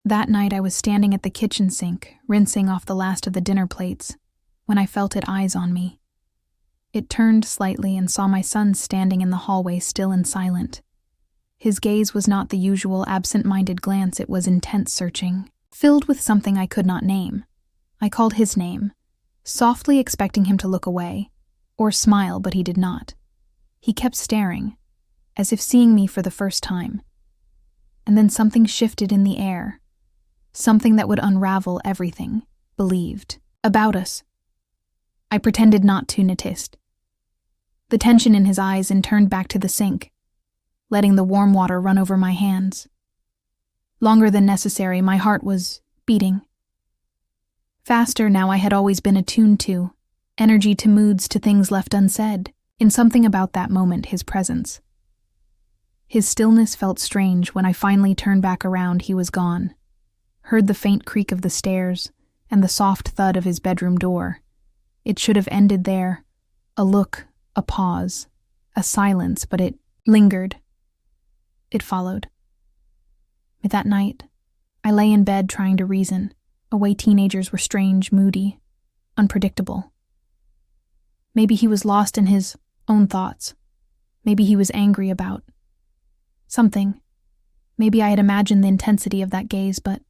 That night I was standing at the kitchen sink, rinsing off the last of the dinner plates, when I felt it eyes on me. It turned slightly and saw my son standing in the hallway, still and silent. His gaze was not the usual absent-minded glance, it was intense searching, filled with something I could not name. I called his name, softly expecting him to look away, or smile, but he did not. He kept staring, as if seeing me for the first time. And then something shifted in the air, something that would unravel everything, believed, about us. I pretended not to notice. The tension in his eyes and turned back to the sink, letting the warm water run over my hands. Longer than necessary, my heart was beating. Faster now I had always been attuned to, energy to moods, to things left unsaid. In something about that moment, his presence. His stillness felt strange. When I finally turned back around, he was gone. Heard the faint creak of the stairs and the soft thud of his bedroom door. It should have ended there. A look, a pause, a silence, but it lingered. It followed. That night, I lay in bed trying to reason. A way teenagers were: strange, moody, unpredictable. Maybe he was lost in his own thoughts. Maybe he was angry about something. Maybe I had imagined the intensity of that gaze, but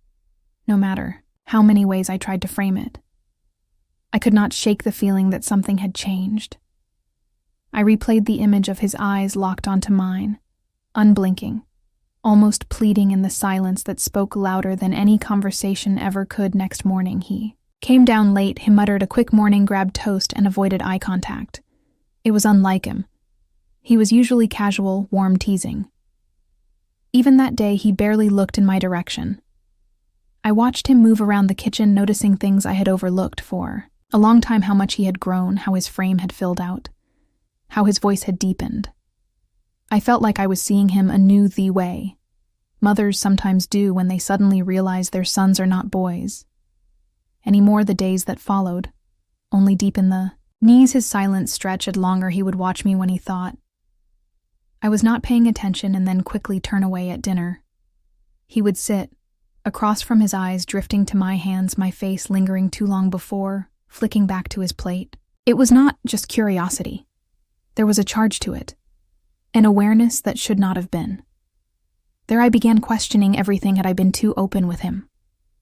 no matter how many ways I tried to frame it, I could not shake the feeling that something had changed. I replayed the image of his eyes locked onto mine, unblinking, almost pleading in the silence that spoke louder than any conversation ever could. Next morning, he came down late. He muttered a quick morning, grabbed toast, and avoided eye contact. It was unlike him. He was usually casual, warm, teasing. Even that day, he barely looked in my direction. I watched him move around the kitchen, noticing things I had overlooked for a long time: how much he had grown, how his frame had filled out, how his voice had deepened. I felt like I was seeing him anew, the way mothers sometimes do when they suddenly realize their sons are not boys. Any more the days that followed, only deepen the knees. His silence stretched longer. He would watch me when he thought I was not paying attention and then quickly turn away at dinner. He would sit, across from his eyes drifting to my hands, my face lingering too long before flicking back to his plate. It was not just curiosity. There was a charge to it, an awareness that should not have been. There I began questioning everything. Had I been too open with him?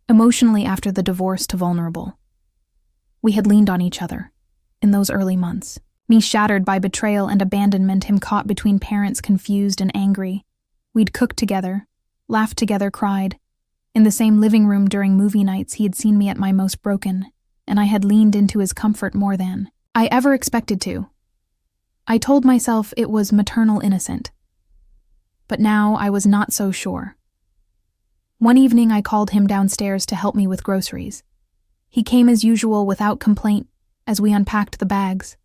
Emotionally, after the divorce, too vulnerable. We had leaned on each other in those early months. Me shattered by betrayal and abandonment, him caught between parents, confused and angry. We'd cooked together, laughed together, cried. In the same living room during movie nights, he had seen me at my most broken, and I had leaned into his comfort more than I ever expected to. I told myself it was maternal innocent. But now I was not so sure. One evening I called him downstairs to help me with groceries. He came as usual without complaint as we unpacked the bags.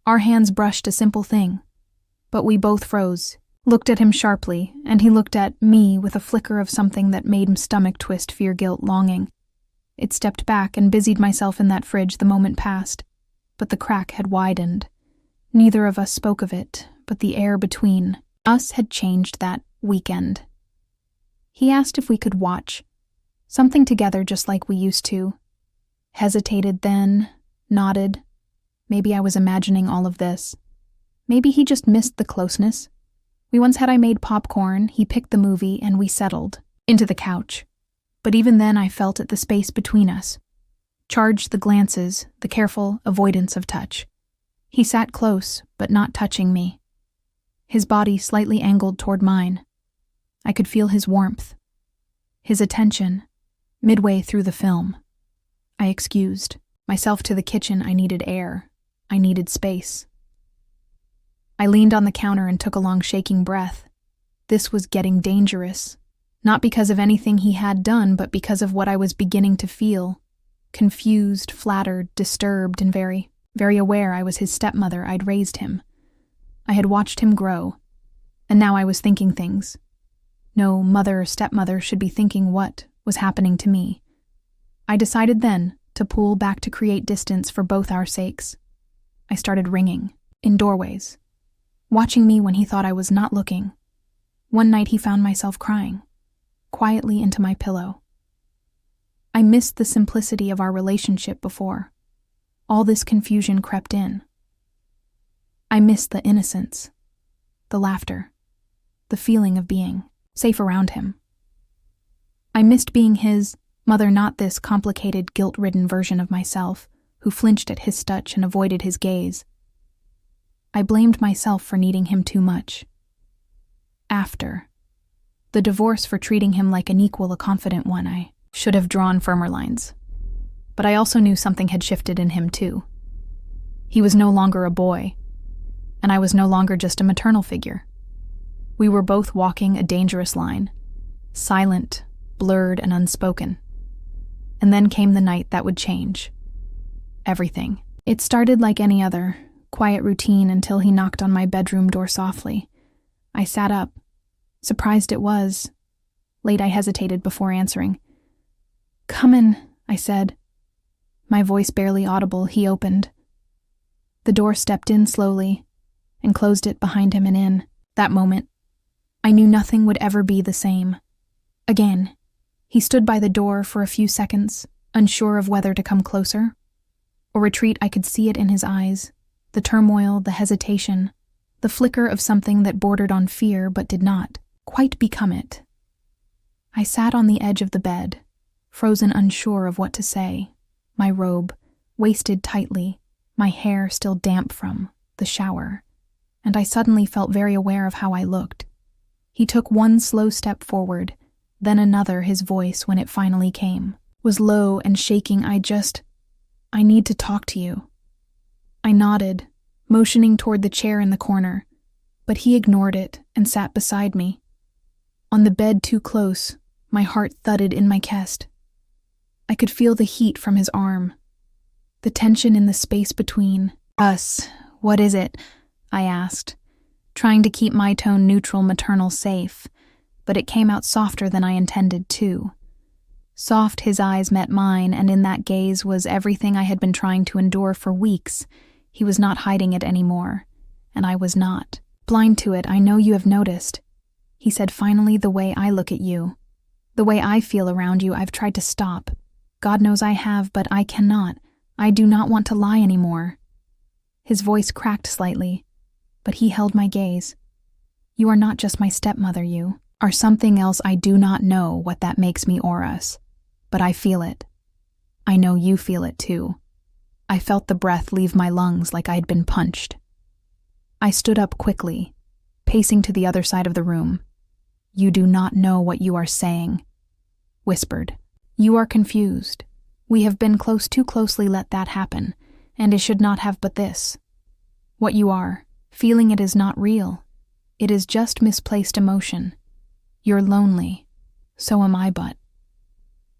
Our hands brushed a simple thing, but we both froze, looked at him sharply, and he looked at me with a flicker of something that made him stomach twist: fear, guilt, longing. It stepped back and busied myself in that fridge. The moment passed, but the crack had widened. Neither of us spoke of it, but the air between us had changed that weekend. He asked if we could watch something together just like we used to. Hesitated, then nodded. Maybe I was imagining all of this. Maybe he just missed the closeness. We once had. I made popcorn, he picked the movie, and we settled into the couch. But even then I felt it, the space between us. Charged, the glances, the careful avoidance of touch. He sat close, but not touching me. His body slightly angled toward mine. I could feel his warmth, his attention, midway through the film. I excused myself to the kitchen. I needed air. I needed space. I leaned on the counter and took a long, shaking breath. This was getting dangerous, not because of anything he had done, but because of what I was beginning to feel. Confused, flattered, disturbed, and very aware I was his stepmother. I'd raised him. I had watched him grow, and now I was thinking things no mother or stepmother should be thinking what was happening to me. I decided then to pull back, to create distance for both our sakes. I started ringing in doorways, watching me when he thought I was not looking. One night he found myself crying, quietly into my pillow. I missed the simplicity of our relationship before. All this confusion crept in. I missed the innocence, the laughter, the feeling of being safe around him. I missed being his mother, not this complicated, guilt-ridden version of myself who flinched at his touch and avoided his gaze. I blamed myself for needing him too much. After the divorce, for treating him like an equal, a confident one, I should have drawn firmer lines. But I also knew something had shifted in him too. He was no longer a boy, and I was no longer just a maternal figure. We were both walking a dangerous line, silent, blurred, and unspoken. And then came the night that would change everything. It started like any other, quiet routine until he knocked on my bedroom door softly. I sat up, surprised it was. Late, I hesitated before answering. "Come in," I said. My voice barely audible, he opened. The door stepped in slowly and closed it behind him, and in that moment, I knew nothing would ever be the same. Again, he stood by the door for a few seconds, unsure of whether to come closer or retreat. I could see it in his eyes, the turmoil, the hesitation, the flicker of something that bordered on fear but did not quite become it. I sat on the edge of the bed, frozen, unsure of what to say, my robe waisted tightly, my hair still damp from the shower, and I suddenly felt very aware of how I looked. He took one slow step forward, then another. His voice, when it finally came, was low and shaking. "I need to talk to you." I nodded, motioning toward the chair in the corner, but he ignored it and sat beside me. On the bed too close, my heart thudded in my chest. I could feel the heat from his arm, the tension in the space between us. "What is it?" I asked, trying to keep my tone neutral, maternal, safe, but it came out softer than I intended to. Soft, his eyes met mine, and in that gaze was everything I had been trying to endure for weeks. He was not hiding it anymore, and I was not blind to it. "I know you have noticed," he said finally, "the way I look at you, the way I feel around you. I've tried to stop. God knows I have, but I cannot. I do not want to lie anymore." His voice cracked slightly, but he held my gaze. "You are not just my stepmother, you are something else. I do not know what that makes me or us, but I feel it. I know you feel it too." I felt the breath leave my lungs like I'd been punched. I stood up quickly, pacing to the other side of the room. "You do not know what you are saying," whispered. "You are confused. We have been close, too closely let that happen, and it should not have, but this. What you are feeling, it is not real. It is just misplaced emotion. You're lonely. So am I, but..."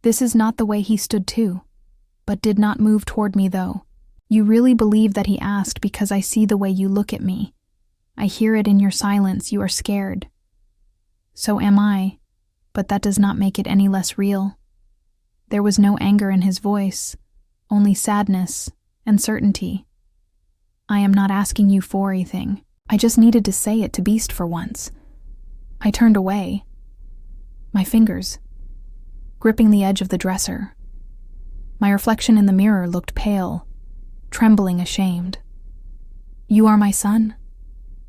This is not the way he stood too, but did not move toward me though. "You really believe that?" he asked, "because I see the way you look at me. I hear it in your silence. You are scared." "So am I, but that does not make it any less real." There was no anger in his voice, only sadness and certainty. "I am not asking you for anything. I just needed to say it to Beast for once." I turned away, my fingers gripping the edge of the dresser. My reflection in the mirror looked pale, trembling, ashamed. "You are my son,"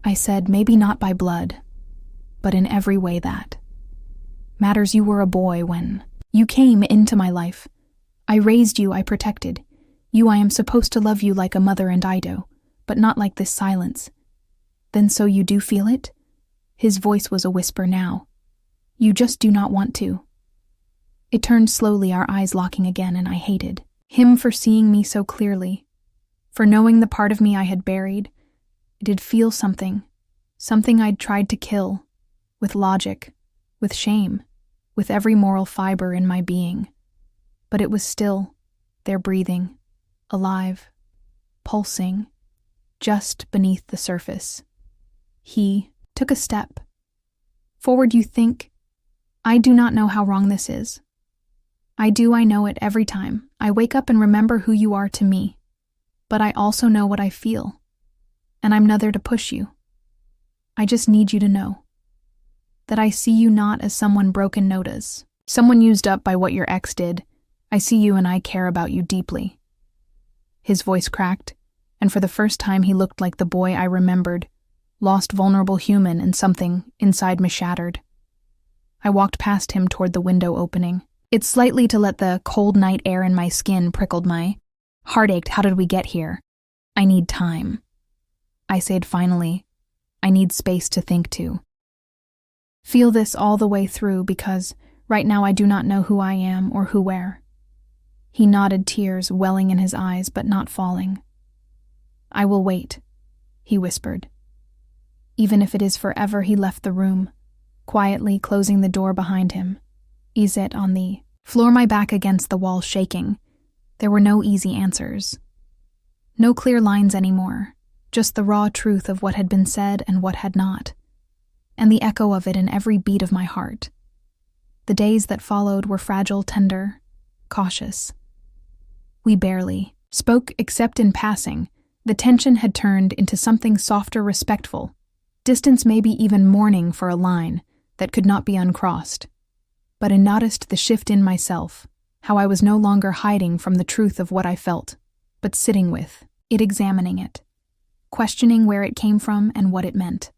I said, "maybe not by blood, but in every way that matters. You were a boy when you came into my life. I raised you, I protected you. I am supposed to love you like a mother, and I do, but not like this silence." "Then so you do feel it?" His voice was a whisper now. "You just do not want to." It turned slowly, our eyes locking again, and I hated him for seeing me so clearly, for knowing the part of me I had buried. It did feel something I'd tried to kill, with logic, with shame, with every moral fiber in my being. But it was still there, breathing, alive, pulsing, just beneath the surface. He took a step forward. "You think I do not know how wrong this is. I do, I know it every time I wake up and remember who you are to me. But I also know what I feel, and I'm not there to push you. I just need you to know that I see you not as someone broken, notice, someone used up by what your ex did. I see you and I care about you deeply." His voice cracked, and for the first time he looked like the boy I remembered, lost vulnerable human and something inside me shattered. I walked past him toward the window opening. It slightly to let the cold night air in my skin prickled my heart ached. How did we get here? I need time. I said finally, I need space to think to. Feel this all the way through because right now I do not know who I am or who where. He nodded, tears welling in his eyes but not falling. I will wait, he whispered. Even if it is forever, he left the room, quietly closing the door behind him. Eased on the floor, my back against the wall shaking. There were no easy answers. No clear lines anymore, just the raw truth of what had been said and what had not, and the echo of it in every beat of my heart. The days that followed were fragile, tender, cautious. We barely spoke except in passing. The tension had turned into something softer, respectful, distance maybe even mourning for a line that could not be uncrossed. But I noticed the shift in myself, how I was no longer hiding from the truth of what I felt, but sitting with it, examining it, questioning where it came from and what it meant.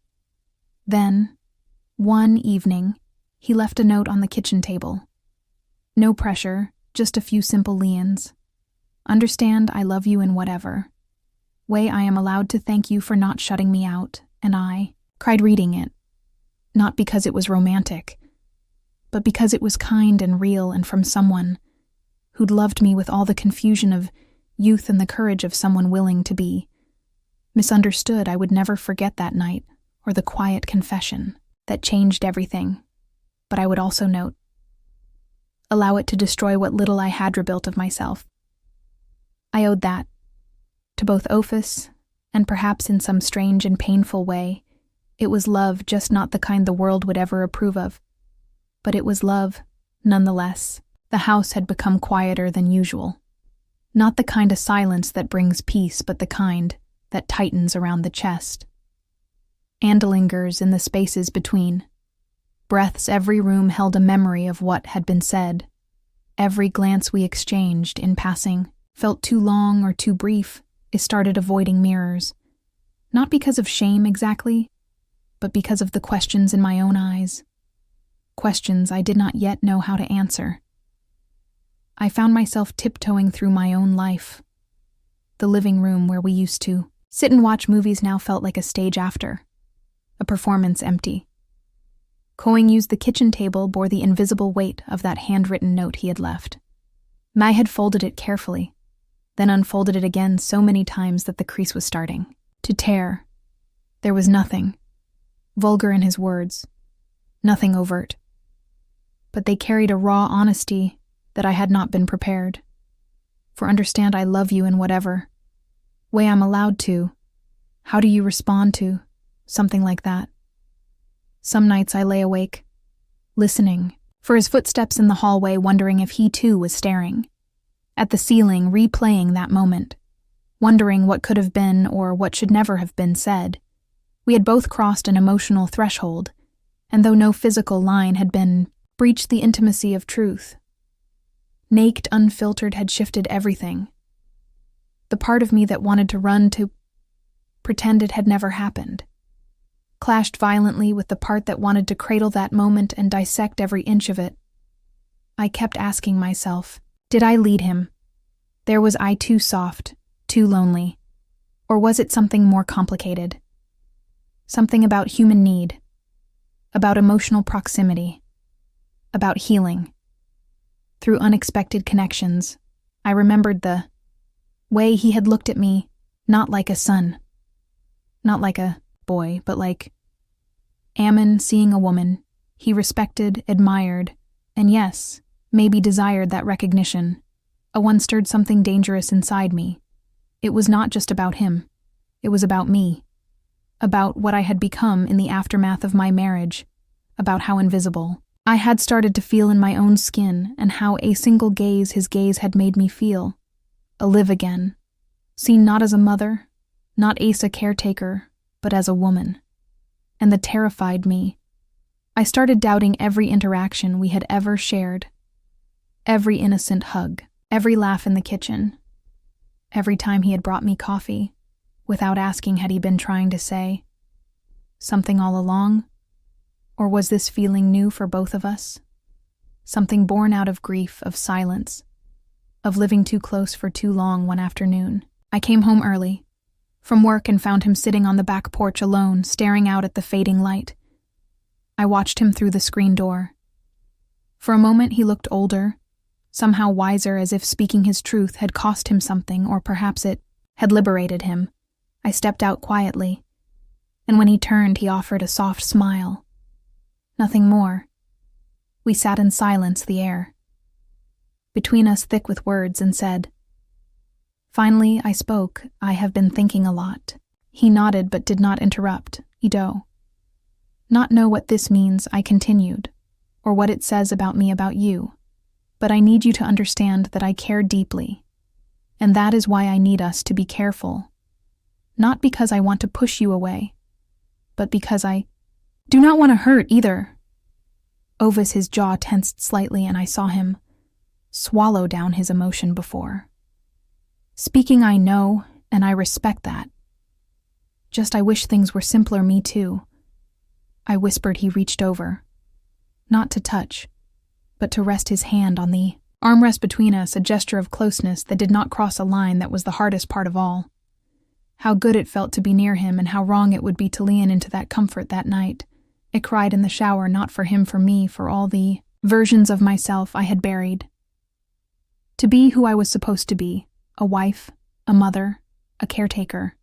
Then, one evening, he left a note on the kitchen table. No pressure, just a few simple liens. Understand I love you in whatever way I am allowed to. Thank you for not shutting me out, and I cried reading it. Not because it was romantic, but because it was kind and real and from someone who'd loved me with all the confusion of youth and the courage of someone willing to be misunderstood. I would never forget that night or the quiet confession that changed everything. But I would also note, allow it to destroy what little I had rebuilt of myself. I owed that to both Ophis and perhaps in some strange and painful way. It was love, just not the kind the world would ever approve of. But it was love, nonetheless. The house had become quieter than usual. Not the kind of silence that brings peace, but the kind that tightens around the chest and lingers in the spaces between. Breaths, every room held a memory of what had been said. Every glance we exchanged in passing felt too long or too brief. I started avoiding mirrors, not because of shame exactly, but because of the questions in my own eyes. Questions I did not yet know how to answer. I found myself tiptoeing through my own life. The living room where we used to sit and watch movies now felt like a stage after, a performance empty. Coing used the kitchen table bore the invisible weight of that handwritten note he had left. Mai had folded it carefully, then unfolded it again so many times that the crease was starting to tear. There was nothing vulgar in his words, nothing overt. But they carried a raw honesty that I had not been prepared. For understand I love you in whatever way I'm allowed to. How do you respond to something like that? Some nights I lay awake, listening for his footsteps in the hallway, wondering if he too was staring at the ceiling, replaying that moment, wondering what could have been or what should never have been said. We had both crossed an emotional threshold, and though no physical line had been breached, the intimacy of truth, naked, unfiltered, had shifted everything. The part of me that wanted to run to pretend it had never happened clashed violently with the part that wanted to cradle that moment and dissect every inch of it. I kept asking myself, did I lead him? Was I too soft, too lonely? Or was it something more complicated? Something about human need, about emotional proximity, about healing. Through unexpected connections, I remembered the way he had looked at me, not like a son, not like a boy, but like Ammon seeing a woman he respected, admired, and yes, maybe desired that recognition. A one stirred something dangerous inside me. It was not just about him. It was about me. About what I had become in the aftermath of my marriage. About how invisible I had started to feel in my own skin, and how a single gaze his gaze had made me feel. Alive again. Seen not as a mother, not as a caretaker, but as a woman. And that terrified me. I started doubting every interaction we had ever shared. Every innocent hug, every laugh in the kitchen, every time he had brought me coffee, without asking had he been trying to say something all along? Or was this feeling new for both of us? Something born out of grief, of silence, of living too close for too long one afternoon. I came home early from work and found him sitting on the back porch alone, staring out at the fading light. I watched him through the screen door. For a moment he looked older, somehow wiser, as if speaking his truth had cost him something, or perhaps it had liberated him. I stepped out quietly, and when he turned, he offered a soft smile. Nothing more. We sat in silence, the air between us thick with words, and said, finally, I spoke. I have been thinking a lot. He nodded but did not interrupt. Ido. Not know what this means, I continued, or what it says about me about you. But I need you to understand that I care deeply, and that is why I need us to be careful. Not because I want to push you away, but because I do not want to hurt either. Ovis, his jaw tensed slightly, and I saw him swallow down his emotion before. Speaking, I know, and I respect that. Just I wish things were simpler, me too. I whispered. He reached over, not to touch, but to rest his hand on the armrest between us, a gesture of closeness that did not cross a line that was the hardest part of all. How good it felt to be near him, and how wrong it would be to lean into that comfort that night. I cried in the shower, not for him, for me, for all the versions of myself I had buried. To be who I was supposed to be, a wife, a mother, a caretaker,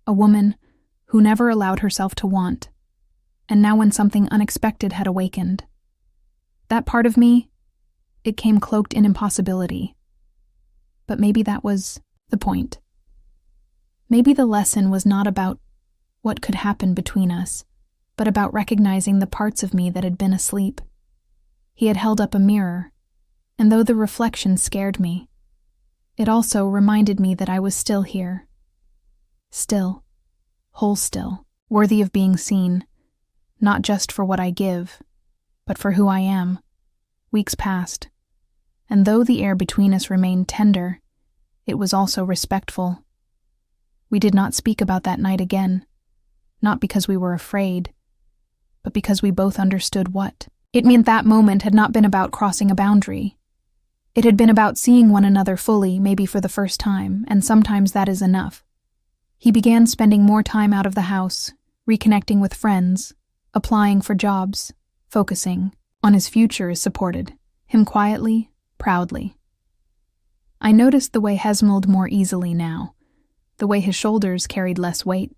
a woman who never allowed herself to want. And now when something unexpected had awakened, that part of me, it came cloaked in impossibility. But maybe that was the point. Maybe the lesson was not about what could happen between us, but about recognizing the parts of me that had been asleep. He had held up a mirror, and though the reflection scared me, it also reminded me that I was still here. Still, whole still, worthy of being seen, not just for what I give, but for who I am. Weeks passed, and though the air between us remained tender, it was also respectful. We did not speak about that night again, not because we were afraid, but because we both understood what it meant. That moment had not been about crossing a boundary. It had been about seeing one another fully, maybe for the first time, and sometimes that is enough. He began spending more time out of the house, reconnecting with friends, applying for jobs, focusing on his future as supported him quietly, proudly. I noticed the way Hes moved more easily now, the way his shoulders carried less weight.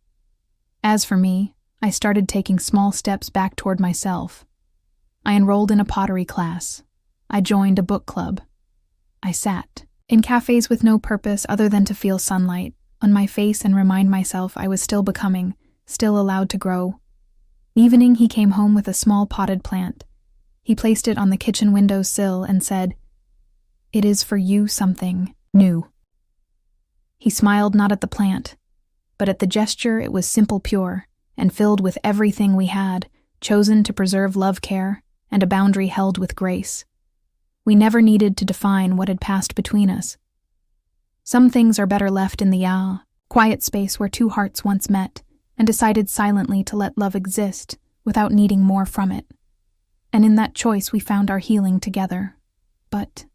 As for me, I started taking small steps back toward myself. I enrolled in a pottery class. I joined a book club. I sat in cafes with no purpose other than to feel sunlight on my face and remind myself I was still becoming, still allowed to grow. Evening, he came home with a small potted plant. He placed it on the kitchen window sill and said, "It is for you something new." He smiled not at the plant, but at the gesture. It was simple, pure, and filled with everything we had, chosen to preserve love, care, and a boundary held with grace. We never needed to define what had passed between us. Some things are better left in the quiet space where two hearts once met and decided silently to let love exist without needing more from it. And in that choice we found our healing together. But